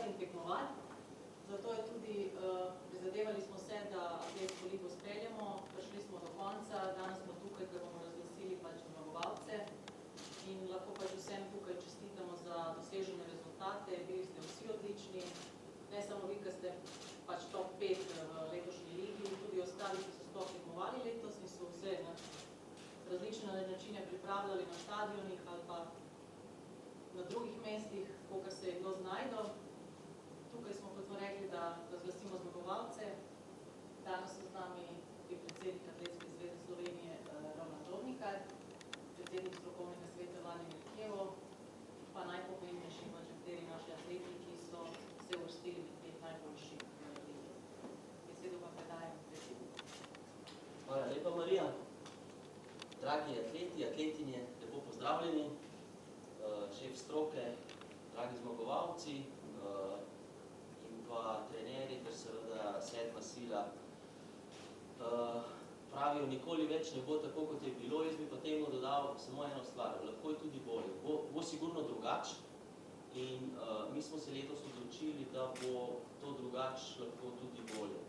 in tekmovati. Zato je tudi, prizadevali smo se, da atletsko ligo speljamo, prišli smo do konca, danes smo tukaj, ker bomo razglasili pač zmagovalce in lahko pač vsem tukaj čestitamo za dosežene rezultate, bili ste vsi odlični, ne samo vi, ker ste pač top 5 v letošnji ligi, tudi ostali, ki so sploh tekmovali letos in so vse na različne načine pripravljali na stadionih ali pa na drugih mestih, kolikor se je kdo znajdel. Tukaj smo, kot smo rekli, da razglasimo zmagovalce. Danes so z nami tudi predsednik Atletske zveze Slovenije Roman Dobnikar, predsednik strokovnega sveta Vladimir Kevo, pa najpomembnejši pač nekateri naši atleti, ki so se uvrstili med 5 najboljših lige. Besedo pa predajam predsedniku. Hvala lepa, Marija. Dragi atleti, atletinje, lepo pozdravljeni, šef stroke, dragi zmagovalci in pa trenerji, ter seveda sedma sila. Pravijo, nikoli več ne bo tako, kot je bilo, jaz bi pa temu dodal samo eno stvar, lahko je tudi bolje. Bo sigurno drugač in mi smo se letos odločili, da bo to drugač lahko tudi bolje.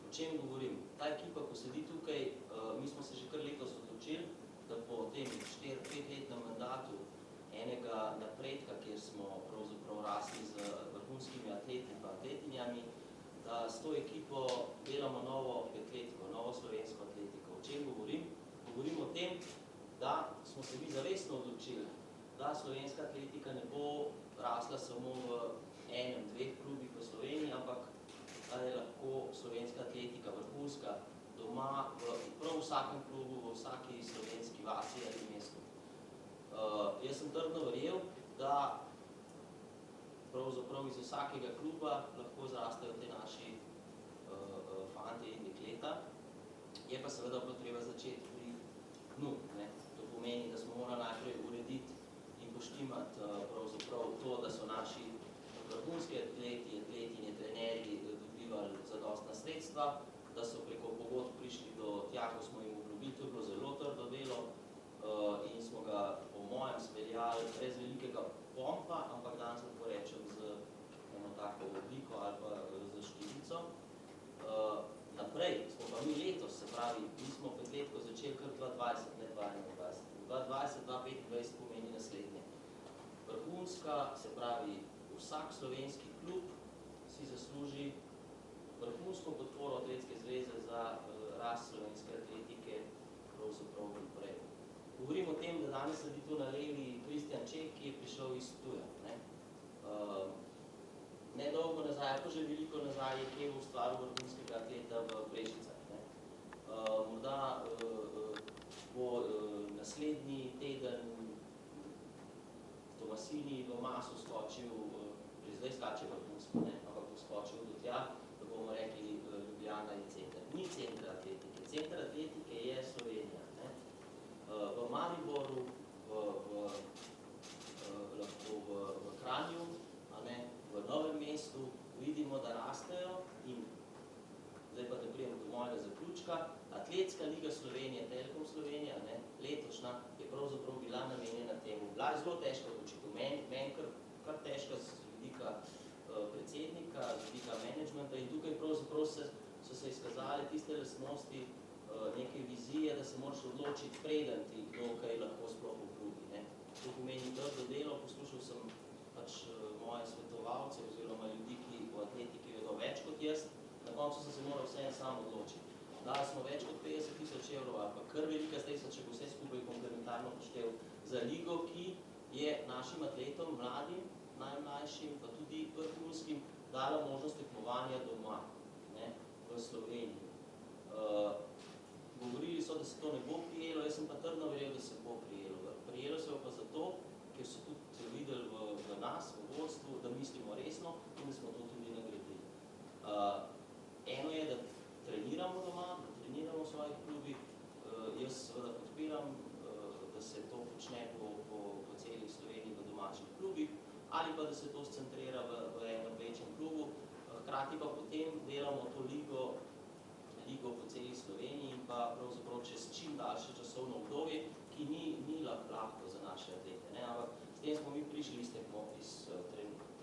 O čem govorim? Ta ekipa, ko sedi tukaj, mi smo se že kar letos odločili, da po tem 4-5-letnem mandatu enega napredka, kjer smo pravzaprav rasli z vrhunskimi atleti in atletinjami, da s to ekipo delamo novo atletiko, novo slovensko atletiko. O čem govorim? Govorim o tem, da smo se mi zavestno odločili, da slovenska atletika ne bo rasla samo v enem, dveh klubih v Sloveniji, ampak da je lahko slovenska atletika vrhunska doma v prav vsakem klubu, v vsaki slovenski vasi ali mestu. Jaz sem trdno verjel, da pravzaprav iz vsakega kluba lahko zrastejo te naši fantje in dekleta. Je pa seveda bilo treba začeti pri dnu. To pomeni, da smo morali najprej urediti in poštimati pravzaprav to, da so naši vrhunski atleti, atletinje, trenerji dobivali zadostna sredstva, da so preko pogodb prišli do tja, ko smo jim obljubili. To je bilo zelo trdo delo in smo ga po mojem speljali brez velikega pompa, ampak danes lahko rečem z eno tako obliko ali pa z štirico. Naprej smo pa mi letos, se pravi, mi smo petletko začeli kar 2020, ne 2021. 2020-2025 pomeni naslednje. Vrhunska, se pravi, vsak slovenski klub si zasluži vrhunsko podporo Atletske zveze za rast slovenske atletike pravzaprav naprej. Govorim o tem, da danes sedi tu na levi Kristjan Čeh, ki je prišel iz Ptuja. Nedolgo nazaj, pa že veliko nazaj, je Kevo ustvaril vrhunskega atleta v Brežicah. Morda bo naslednji teden Tomasini v masu skočil, že zdaj skače vrhunsko, ampak bo skočil do tja, da bomo rekli, Ljubljana je center. Ni center atletike. Center atletike je Slovenija. V Mariboru, lahko v Kranju, v Novem mestu vidimo, da rastejo in zdaj pa da prijemo do mojega zaključka. Atletska liga Slovenije, Telekom Slovenija, letošnja, je pravzaprav bila namenjena temu. Bila je zelo težka odločitev, meni kar težka z vidika predsednika, z vidika menedžmenta in tukaj pravzaprav so se izkazali tiste lastnosti neke vizije, da se moraš odločiti preden ti kdo kaj lahko sploh obljudi. To pomeni trdo delo, poslušal sem pač moje svetovalce oziroma ljudi, ki v atletiki vedo več kot jaz, na koncu sem se moral vse sam odločiti. Dali smo več kot 50 000 evrov, ali pa kar velika sredstva, če bo vse skupaj komplementarno poštev, za ligo, ki je našim atletom, mladim, najmlajšim, pa tudi vrhunskim, dala možnost tekmovanja doma v Sloveniji. Govorili so, da se to ne bo prijelo, jaz sem pa trdno verjel, da se bo prijelo. Prijelo se pa zato, ker so tudi videli v nas, v vodstvu, da mislimo resno in da smo to tudi nagradili. Eno je, da treniramo doma, da treniramo v svojih klubih. Jaz seveda podpiram, da se to počne po celi Sloveniji v domačih klubih ali pa da se to scentrira v enem večjem klubu. Hkrati pa potem delamo to ligo po celi Sloveniji in pa pravzaprav čez čim daljše časovno obdobje, ki ni lahko za naše atlete. Ampak s tem smo mi prišli iz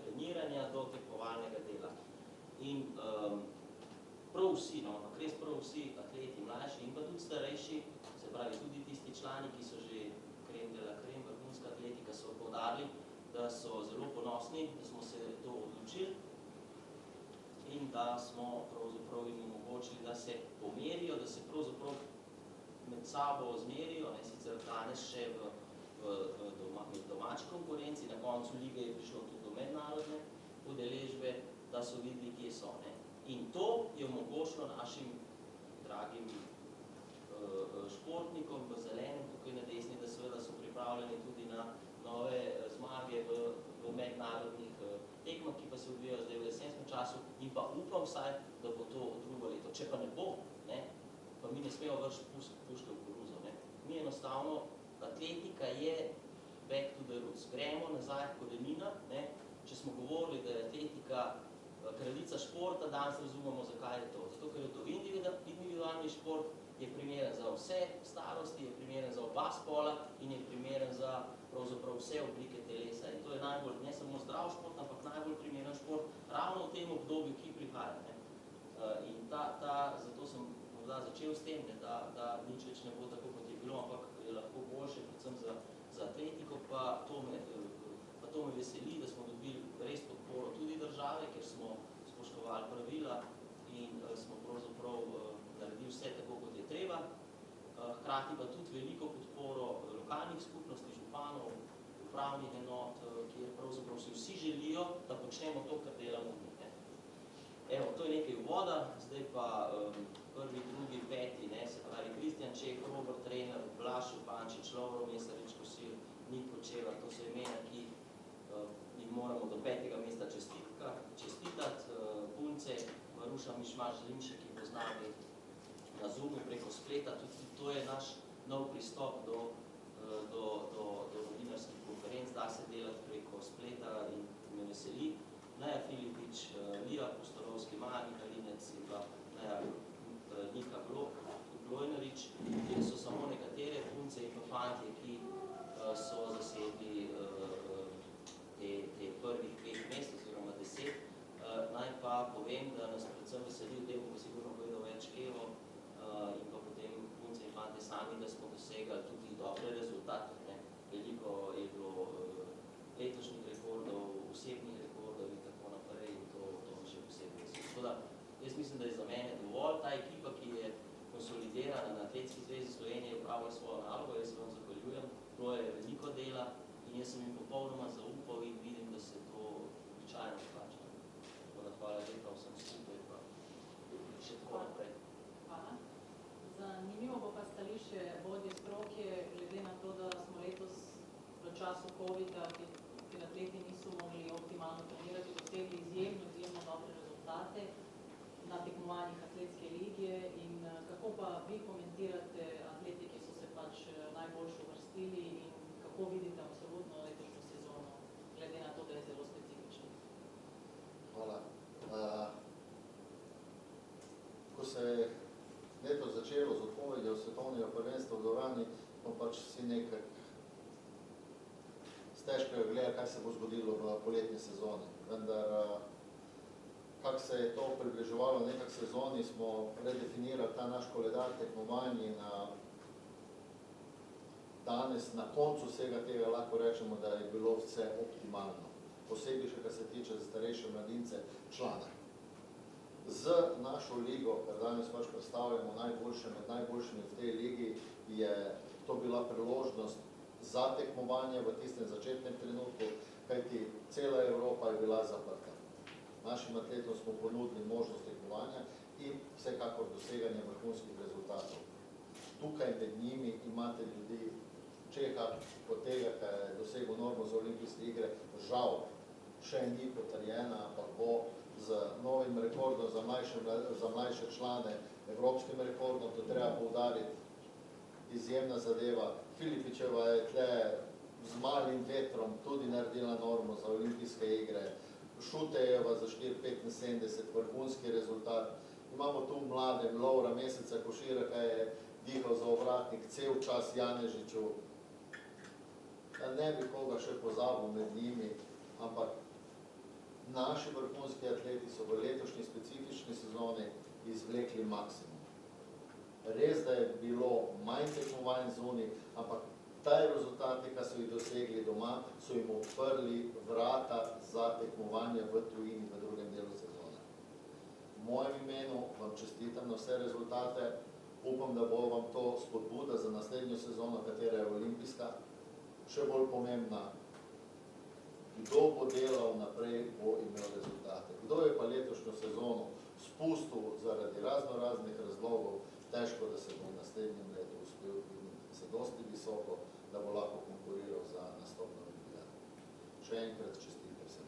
treniranja do tekmovalnega dela. In prav vsi, no, res prav vsi atleti, mlajši in pa tudi starejši, se pravi tudi tisti člani, ki so že krem de la krem, vrhunska atletika, so poudarili, da so zelo ponosni, da smo se to odločili in da smo pravzaprav jim omogočili, da se pomerijo, da se pravzaprav med sabo zmerijo, ne, sicer danes še v domači konkurenci, na koncu lige je prišlo tudi do mednarodne udeležbe, da so videli, kje so. Ne. In to je omogočilo našim dragim športnikom v zelenem, tukaj na desni, da seveda so pripravljeni tudi na nove zmage v mednarodnih tekmah, ki pa se odvijajo zdaj v jesenskem času in pa upam vsaj, da bo to drugo leto. Če pa ne bo, ne, pa mi ne smemo vršiti puške v koruzo. Ne. Mi enostavno, atletika je back to the roots. Gremo nazaj v korenina, ne. Če smo govorili, da je atletika kraljica športa, danes razumemo, zakaj je to. Zato, ker je to individualni šport, je primeren za vse starosti, je primeren za oba spola in je primeren za pravzaprav vse oblike telesa. In to je najbolj, ne samo zdrav šport, ampak najbolj primeren šport ravno v tem obdobju, ki prihaja. Ne. In zato sem morda začel s tem, ne, da nič več ne bo tako, kot je bilo, ampak je lahko boljše, predvsem za atletiko, pa to me veseli, da smo dobili res podporo tudi države, ker smo spoštovali pravila in smo pravzaprav naredili vse tako, kot je treba. Hkrati pa tudi veliko podporo lokalnih skupnosti, županov, upravnih enot, kjer pravzaprav si vsi želijo, da počnemo to, kar delamo mi. Evo, to je nekaj uvoda, zdaj pa prvi, drugi, peti, ne, se pravi Kristjan Čeh, Robert Trener, Blaž Šupančič, Lovro Mesarič Kosil, Nik Kočevar, to so imena, ki jim moramo do 5. mesta čestitati, punce, Maruša Mišmaš Zlimše, ki bo z nami na Zoomu preko spleta, tudi to je naš nov pristop do novinarskih konferenc, da se delati preko spleta in me veseli. Naja Filipič, Lira Postorovski, Maja Mihalinec in pa Naja Nika Glojnarič, kjer so samo nekatere punce in pa fantje, ki so zasedli te prvih 5 mest, oziroma 10. Naj pa povem, da nas predvsem veseli v tem, ko sigurno povedal več Evo in pa potem punce in fantje sami, da smo dosegali tudi dobre rezultate. Ne. Veliko je bilo letošnjih rekordov, osebnih rekordov in tako naprej in to me še posebej veseli. Tako da, jaz mislim, da je za mene dovolj ta ekipa, ki je konsolidirana na Atletski zvezi Slovenije, upravlja svojo nalogo, jaz se vam zahvaljujem, bilo je veliko dela in jaz sem jim popolnoma zaupal in vidim, da se to običajno splača. Tako da hvala lepa vsem skupaj, pa še tako naprej. Hvala. Zanimivo bo pa stališče vodje stroke, glede na to, da smo letos v času COVID-a, ker atleti niso mogli optimalno trenirati, dosegli izjemno dobre rezultate na tekmovanjih atletske lige in kako pa vi komentirate atleti, ki so se pač najboljše uvrstili in kako vidite absolutno letošnjo sezono, glede na to, da je zelo specifična? Hvala. Ko se je letos začelo z odpovedjo svetovnega prvenstva v Dvorani, smo pač vsi nekaj stežkega gledali, kaj se bo zgodilo v poletni sezoni. Vendar, kako se je to približevalo nekak sezoni, smo redefinirali ta naš koledar tekmovanj in danes na koncu vsega tega lahko rečemo, da je bilo vse optimalno. Posebej še, kar se tiče za starejše mladince, člana. Z našo ligo, kar danes pač predstavljamo med najboljšimi v tej ligi, je to bila priložnost za tekmovanje v tistem začetnem trenutku, kajti cela Evropa je bila zaprta. Našim atletom smo ponudili možnost tekmovanja in vsekakor doseganje vrhunskih rezultatov. Tukaj med njimi imate ljudi Čeha, od tega, ki je dosegel normo za olimpijske igre, žal še ni potrjena, ampak bo z novim rekordom za mlajše člane, evropskim rekordom, to treba poudariti, izjemna zadeva. Filipičeva je tle z malim vetrom tudi naredila normo za olimpijske igre. Šutejeva za 4,75, vrhunski rezultat. Imamo tu mlade, Lovra Meseca Košira, ki je dihal za ovratnik cel čas Janežiču. Ne bi koga še pozabil med njimi, ampak naši vrhunski atleti so v letošnji specifični sezoni izvlekli maksimum. Res, da je bilo manj tekmovanj zunaj, ampak taj rezultati, ki so jih dosegli doma, so jim odprli vrata za tekmovanje v tujini v drugem delu sezone. V mojem imenu vam čestitam na vse rezultate, upam, da bo vam to spodbuda za naslednjo sezono, katera je olimpijska, še bolj pomembna. Kdo bo delal naprej, bo imel rezultate. Kdo je pa letošnjo sezono spustil zaradi raznih razlogov, težko, da se bo v naslednjem letu uspel dvigniti se dosti visoko, da bo lahko konkuriral za nastop na olimpijadi. Še enkrat čestitke vsem.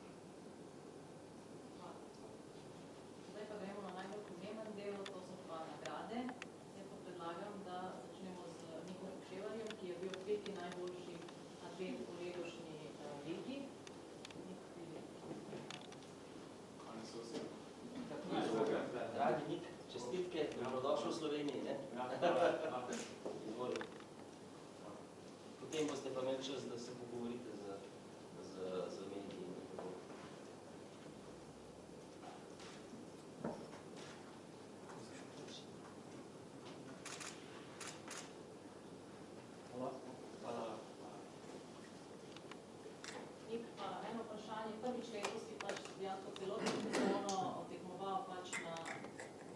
Zdaj pa gremo na najbolj pomemben del, to so pa nagrade. Jaz pa predlagam, da začnemo z Nikom Pokševarjem, ki je bil tretji najboljši atlet v letošnji ligi. Dragi Nik, čestitke, dobrodošel v Sloveniji, ne? Izvoli. Potem boste pa imeli čas, da se pogovorite z mediji. Nik, pa eno vprašanje. Prvič letos si pač dejansko celotno sezono tekmoval pač v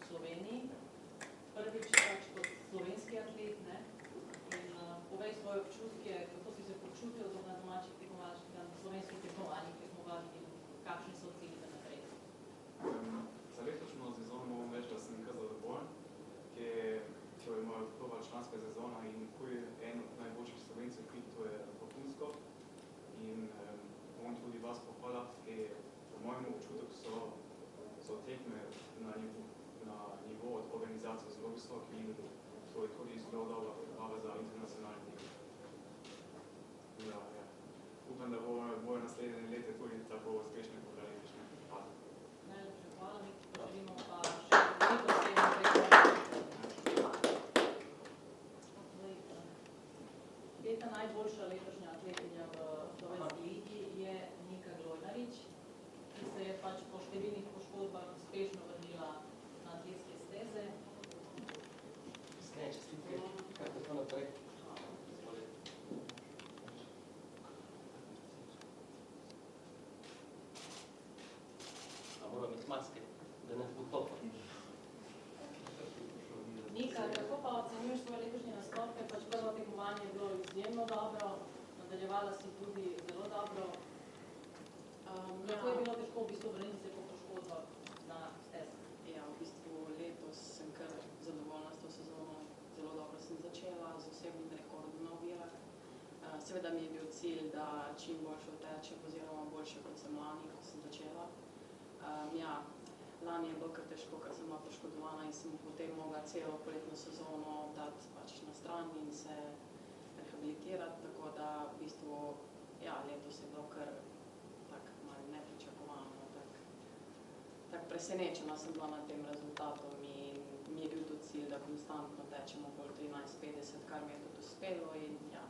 Sloveniji. Prvič pač kot slovenski atlet, ne? In povej svoje občutke, kako si se počutil na domačih tekmovanjih, na slovenskih tekmovanjih tekmovali in kakšni so cilji za naprej? Za letošnjo sezono moram reči, da sem kar zadovoljen, ker je moja prva članska sezona in ko je en od najboljših Slovencev, ki to je vrhunsko. In moram tudi vas pohvaliti, ker po mojem občutek so tekme na nivo od organizacije zelo visoki in to je tudi zelo dobra priprava za internacionalne tekme. Ja. Upam, da bo naslednje lete tudi tako uspešne kot letošnje. Hvala. Najlepša hvala, Nik, pa želimo pa še veliko vsem. Peta najboljša letošnja atletinja v slovenski ligi je Nika Glojnarič, ki se je pač po številnih poškodbah uspešno vrnila na atletske steze. Iskreне čestitke, kako to naprej? Izvoli. A moram imeti maske, da ne bo topo. Nika, kako pa ocenjuješ svoje letošnje nastope? Pač prvo tekmovanje je bilo izjemno dobro, nadaljevala si tudi zelo dobro. Kako je bilo težko v bistvu vrniti se po poškodbah na steze? Ja, v bistvu letos sem kar zadovoljna s to sezono, zelo dobro sem začela z osebnim rekordom na ovirah. Seveda mi je bil cilj, da čim boljše utečem oziroma boljše kot sem lani, ko sem začela. Lani je bilo kar težko, ker sem bila poškodovana in sem potem mogla celo poletno sezono dati pač na stran in se rehabilitirati, tako da v bistvu, ja, letos je bilo kar tako malo nepričakovano, tako presenečena sem bila nad tem rezultatom in mi je bil tudi cilj, da konstantno tečem okoli 13:50, kar mi je tudi uspelo in ja,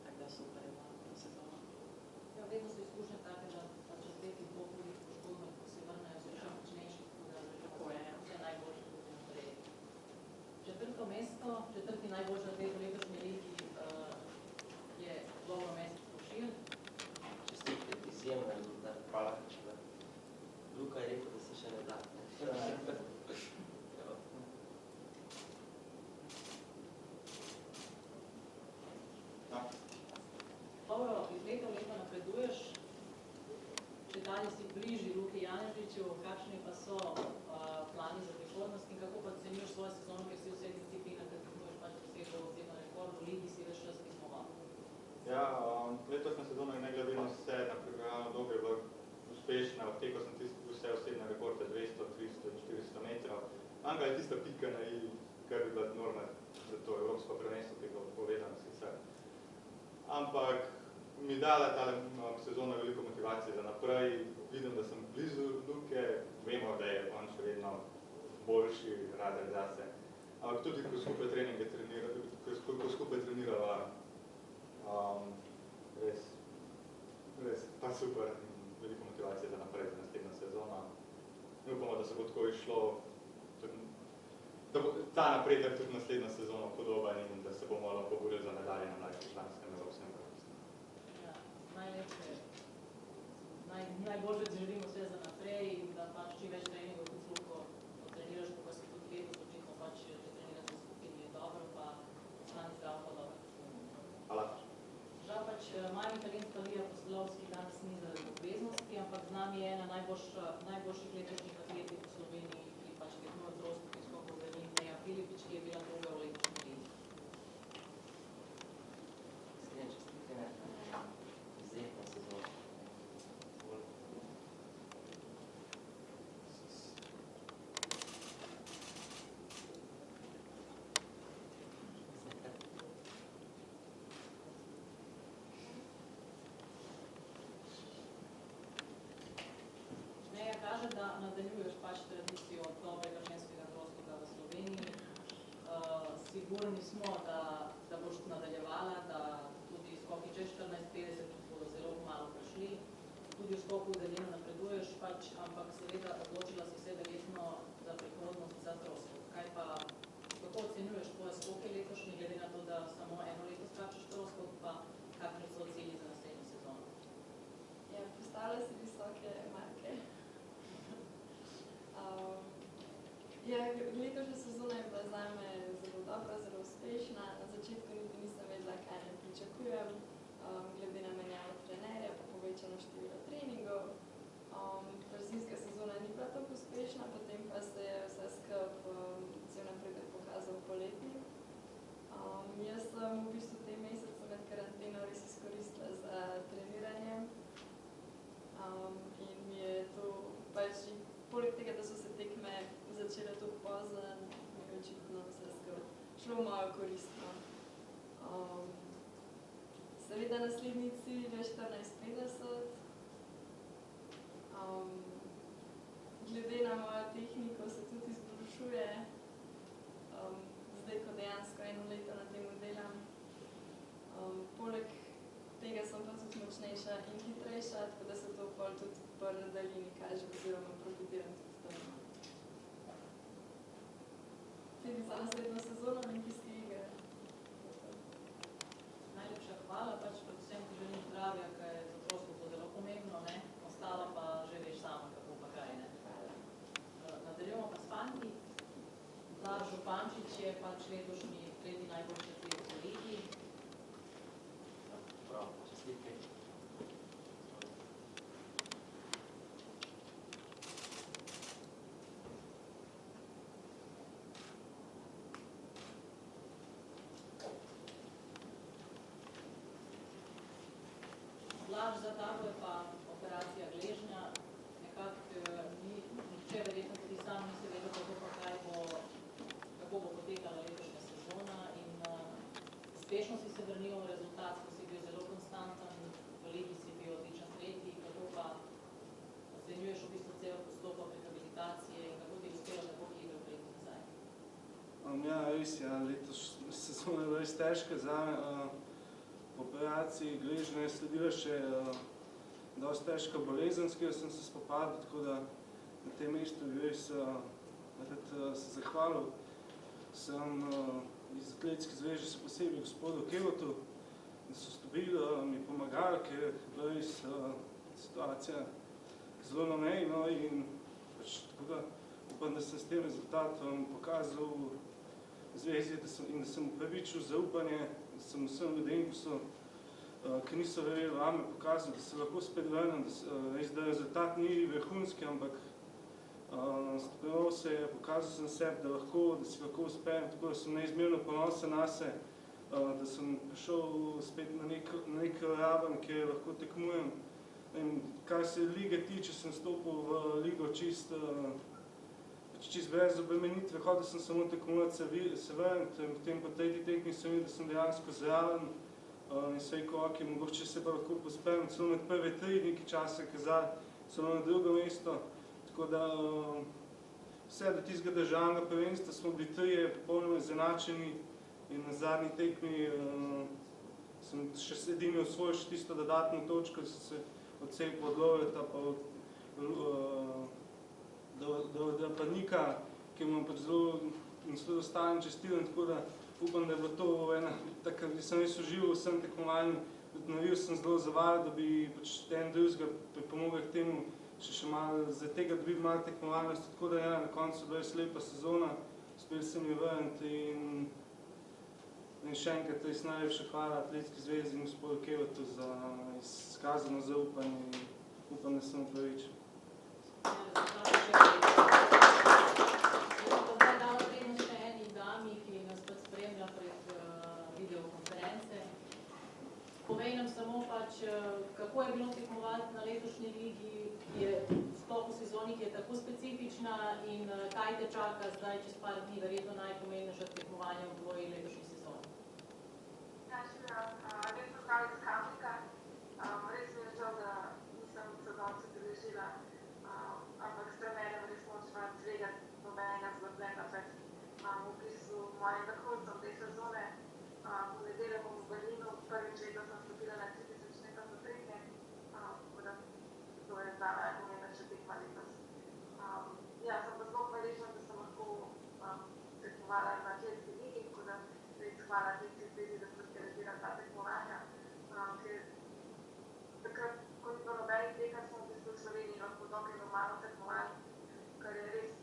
tako da super je bila ta sezona. Ja, vedno so izkušnje take, da pač atleti po hudih poškodbah, ko se vrnejo, so še močnejši, tako da vse najboljše tudi naprej. Četrto mesto, četrti najboljši atlet v letošnji ligi je Lovro Mesec Košir. Čestitke, izjemen rezultat. Hvala, Košir. Luka je rekel, da se še ne da. Lovro, iz leta v leto napreduješ, če dalje si bližji Luki Janežiču, kakšni pa so plani za prihodnost in kako pa ocenjuješ svojo sezono, ker si v vseh disciplinah, ker tekmuješ pač dosežel osebno rekord, v ligi si ves čas tekmoval? Ja, letošnja sezona je ne glede na vse napredovala dober vrh, uspešna, v teku sem vse osebne rekorde 200, 300 in 400 metrov. Manjka je tista pika na i, kar bi bila norma za to evropsko prvenstvo, ki je bilo povedano sicer. Ampak mi dala ta sezona veliko motivacije za naprej, vidim, da sem blizu Luke, vemo, da je on še vedno boljši radar zase. Ampak tudi, ko skupaj treninge trenirava, res pa super. veliko motivacije za naprej, za naslednjo sezono. Mi upamo, da se bo tako išlo, da bo ta napredek tudi naslednjo sezono podoben in da se bomo lahko borili za medalje na mlajšem članskem evropskem prvenstvu. Ja, najlepše, najbolj želimo vse za naprej in da pač čim več treningov tudi sluho treniraš, pa si tudi letos očitno pač že trenirati v skupini je dobro, pa ostani zdrav pa dobro. Hvala. Žal pač mali talent Palija Poslovski danes ni zaradi obveznosti, ampak z nami je ena najboljših letošnjih atletik v Sloveniji, ki pač tekmuje v trostih skokov v Berlin, Neja Filipič, ki je bila druga v letošnji ligi. Iskrene čestitke, ne? Izjetna sezona. Neja kaže, da nadaljuješ pač tradicijo dobrega ženskega troskoka v Sloveniji. Sigurni smo, da boš nadaljevala, da tudi skoki čez 14:50 bodo zelo malo prišli. Tudi v skoku v daljino napreduješ, pač, ampak seveda odločila si se verjetno za prihodnost za troskok. Kaj pa, kako ocenjuješ tvoje skoke letošnje, glede na to, da samo eno leto skačeš troskok, pa kakšni so cilji za naslednjo sezono? Ja, postavlja si visoke marke. Ja, letošnja sezona je bila zame zelo dobra, zelo uspešna. Na začetku niti nisem vedela, kaj ne pričakujem, glede na menjavo trenerja, pa povečano število treningov. Brazilska sezona ni bila tako uspešna, potem pa se je vse cel napredek pokazal poleti. Jaz sem v bistvu te mesece med karanteno res izkoristila za treniranje. In mi je to pač poleg tega, da so se tekme začele tako pozno, mi je očitno vse šlo v mojo koristno. Seveda naslednji cilj je 14:50. Glede na mojo tehniko se tudi izboljšuje, zdaj, ko dejansko eno leto na tem delam. Poleg tega sem pa tudi močnejša in hitrejša, tako da se to pol tudi pri daljini kaže, oziroma profitiram tudi tam. Cilj za naslednjo sezono olimpijske igre. Najlepša hvala, pač predvsem ti želim zdravja, ker je za troskok zelo pomembno, ne? Ostalo pa že veš sama, kako pa kaj, ne? Nadaljujemo pa s fanti. Blaž Župančič je pač letošnji tretji najboljši atlet v ligi. Prav, čestitke. Blaž, za tabo je pa operacija gležnja. Nekako nihče verjetno tudi sam ni se vedel, kako bo potekala letošnja sezona in uspešno si se vrnil v rezultat, ko si bil zelo konstanten, v ligi si bil odličen tretji, kako pa ocenjuješ v bistvu cel postopek rehabilitacije in kako ti je uspelo tako hitro priti nazaj? Ja, res, ja, letos sezona je bila res težka zame. Po operaciji gležnja je sledila še dosti težka bolezen, s katero sem se spopadal, tako da na tem mestu bi res rad se zahvalil. Sem iz Atletske zveze še posebej gospodu Kevotu, da so stopili, mi pomagali, ker je bila res situacija zelo na meji, no, in pač tako da upam, da sem s tem rezultatom pokazal zvezi in da sem upravičil zaupanje, da sem vsem ljudem, ki niso verjeli vame, pokazal, da se lahko spet vrnem, da rezultat ni vrhunski, ampak stopnjeval se je, pokazal sem sebi, da si lahko uspem, tako da sem neizmerno ponosen nase, da sem prišel spet na nek raven, kjer lahko tekmujem. In kar se lige tiče, sem stopil v ligo čist brez obremenitve, hotel sem samo tekmovati se vrniti, potem po tretji tekmi sem videl, da sem dejansko zraven in se rekel, ok, mogoče se pa lahko pospem, celo med prve tri nekaj časa kazali, celo na drugo mesto, tako da vse do tistega državnega prvenstva smo bili trije popolnoma izenačeni in na zadnji tekmi sem še edini osvojil še tisto dodatno točko, da sem se odcepu od Loveta pa do Panika, ki mu pač zelo dostalen čestilen, tako da upam, da je bilo to ena, tako da sem res užival vsem tekmovanjem, tudi navil sem zelo zavar, da bi pač en drugega pripomogel k temu, še malo, za tega dobi malo tekmovalnosti, tako da na koncu bila res lepa sezona, uspeli se mi vrniti in še enkrat res najlepša hvala Atletski zvezi in gospodu Kevotu za izkazano zaupanje in upam, da sem upravičen. Povej nam samo pač, kako je bilo tekmovati na letošnji ligi, ki je sploh v sezoni, ki je tako specifična in kaj te čaka zdaj čez par dni, verjetno najpomembnejša tekmovanja v tvoji letošnji sezoni? Ja, lepo zdrav iz Kamnika. Res mi je žal, da nisem sezonce pridružila, ampak s trenerjem res močna tvegati nobenega zgodbenega pred v bistvu mojim vrhuncem te sezone. V nedeljo bom v Berlinu, prvič leto sem stopila na 3000 metrov za tretje, tako da to je za najpomembnejša tekma letos. Ja, sem pa zelo hvaležna, da sem lahko tekmovala na Atletski ligi, tako da res hvala Atletski zvezi, da so organizirali ta tekmovanja, ker takrat, ko ni bilo nobenih tekem, smo v bistvu v Sloveniji lahko dokaj normalno tekmovali, kar je res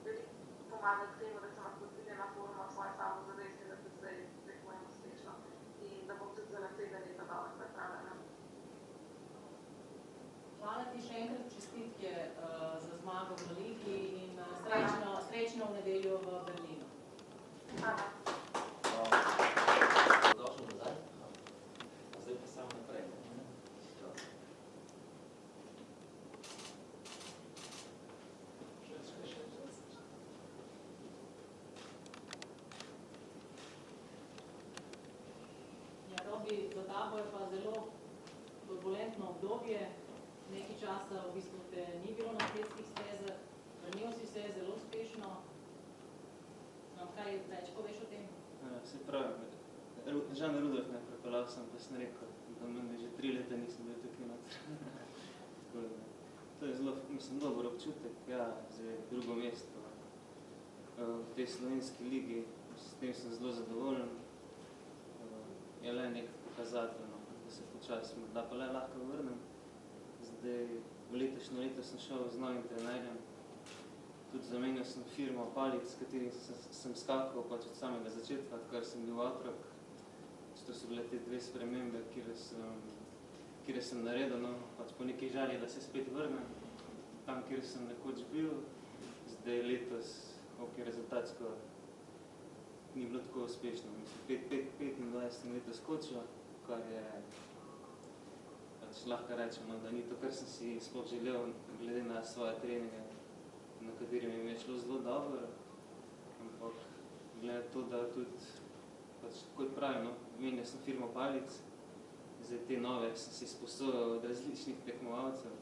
veliko pomaga k temu, da sem lahko dvignila formo svoje samozavesti, da se zdaj tekmujem uspešno in da bom tudi za naslednje leto dobro pripravljena. Hvala ti še enkrat čestitke za zmago v ligi in srečno v nedeljo v Berlinu. Hvala. Došel nazaj. Zdaj pa samo naprej. Za tabo je pa zelo turbulentno obdobje, nekaj časa v bistvu te ni bilo na atletskih stezah, vrnil si se zelo uspešno. Nam kaj več poveš o tem? Se pravi, Žan Rudolf me prepeljal sem, pa sem rekel, da meni že 3 leta nisem bil tukaj noter. To je zelo, mislim, dober občutek, ja, za drugo mesto v tej slovenski ligi, s tem sem zelo zadovoljen. Je le nek pokazatelj, da se počasi morda pa le lahko vrnem. Zdaj, v letošnjo leto sem šel z novim trenerjem, tudi zamenjal sem firmo Palic, s katerim sem skakal pač od samega začetka, kar sem bil otrok. To so bile te 2 spremembe, kjer sem naredil, pač po neki želji, da se spet vrnem, tam, kjer sem nekoč bil. Zdaj letos, ok, rezultatsko ni bilo tako uspešno. Mislim, 25 sem leto skočil, kar je, pač lahko rečemo, da ni to, kar sem si sploh želel, glede na svoje treninge, na katerem mi je šlo zelo dobro, ampak glede to, da tudi, pač kot pravim, menjal sem firmo Palic, zdaj te nove sem si sposojal od različnih tekmovalcev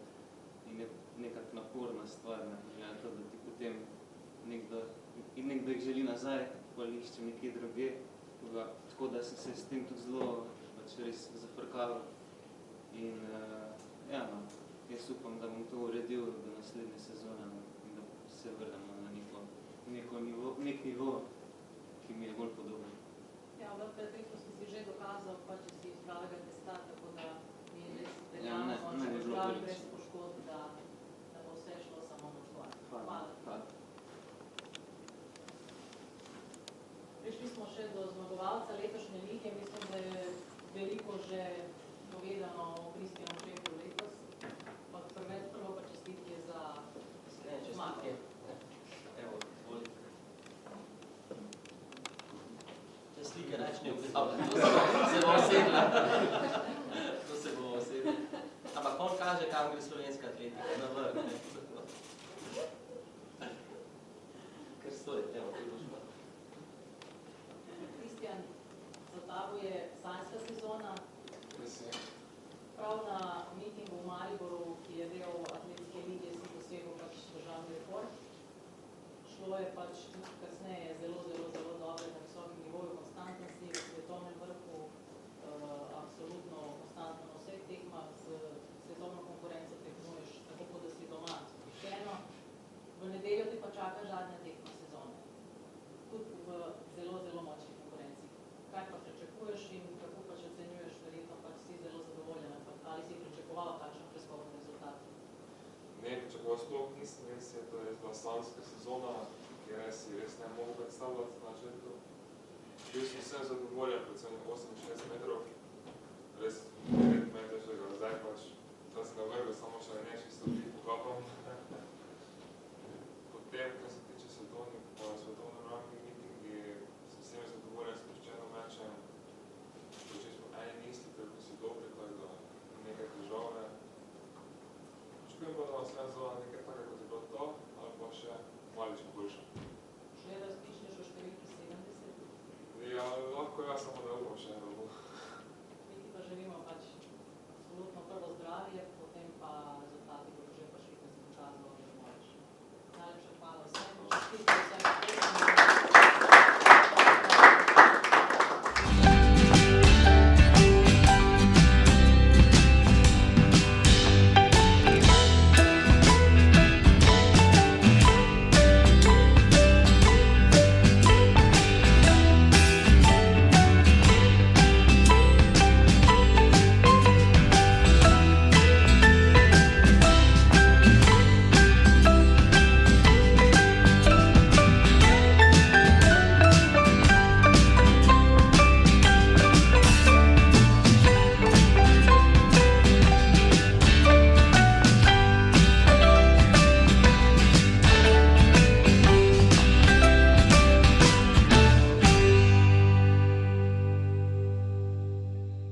in je nekako naporna stvar, glede to, da ti potem nekdo jih želi nazaj, ali iščem nekje druge, tako da sem se s tem tudi zelo pač res zafrkal in ja, jaz upam, da bom to uredil do naslednje sezone in da se vrnemo na nek nivo, ki mi je bolj podoben. Ja, v preteklosti si že dokazal, pa če si iz pravega testa, tako da mi je res veljavno, če boš pravi brez poškodb, da bo vse šlo samo na tvoj. Hvala. Prišli smo še do zmagovalca letošnje lige, mislim, da je veliko že povedano o Kristjanu Šefu letos, pa prvo pa čestitke za zmago. Evo, voli. Te slike reč ne objavljam, to se bo osedla. Ampak on kaže, kam gre slovenska atletika, na vrh, ne? Ker stoji, evo, ti boš pa. Kristjan, za tabo je sanjska sezona. Prav na mitingu v Mariboru, ki je del Atletske lige, si dosegel pač državni rekord. Šlo je pač tudi kasneje zelo dobro na visokem nivoju konstantnosti, v svetovnem vrhu, absolutno konstantno na vseh tekmah s svetovno res je, to je bila slalomska sezona, ki si res ne mogu predstavljati na začetku. Bil sem vsem zadovoljen, predvsem 68 metrov, res 9 metrov, zdaj pač, da sem ga vrgel, samo še ne čisto bih pokapal. Potem, kar se tiče svetovne ranking meetingi, sem vsem zadovoljen s sproščeno mečem. Počeli smo eni isti, tako si dobri, tako da nekaj težave. Čujem pa, da vse zvala nekaj tako, kot je bilo to, ali pa še malično boljše. Še razmišljaš o številki 70? Ja, lahko jaz samo da upam še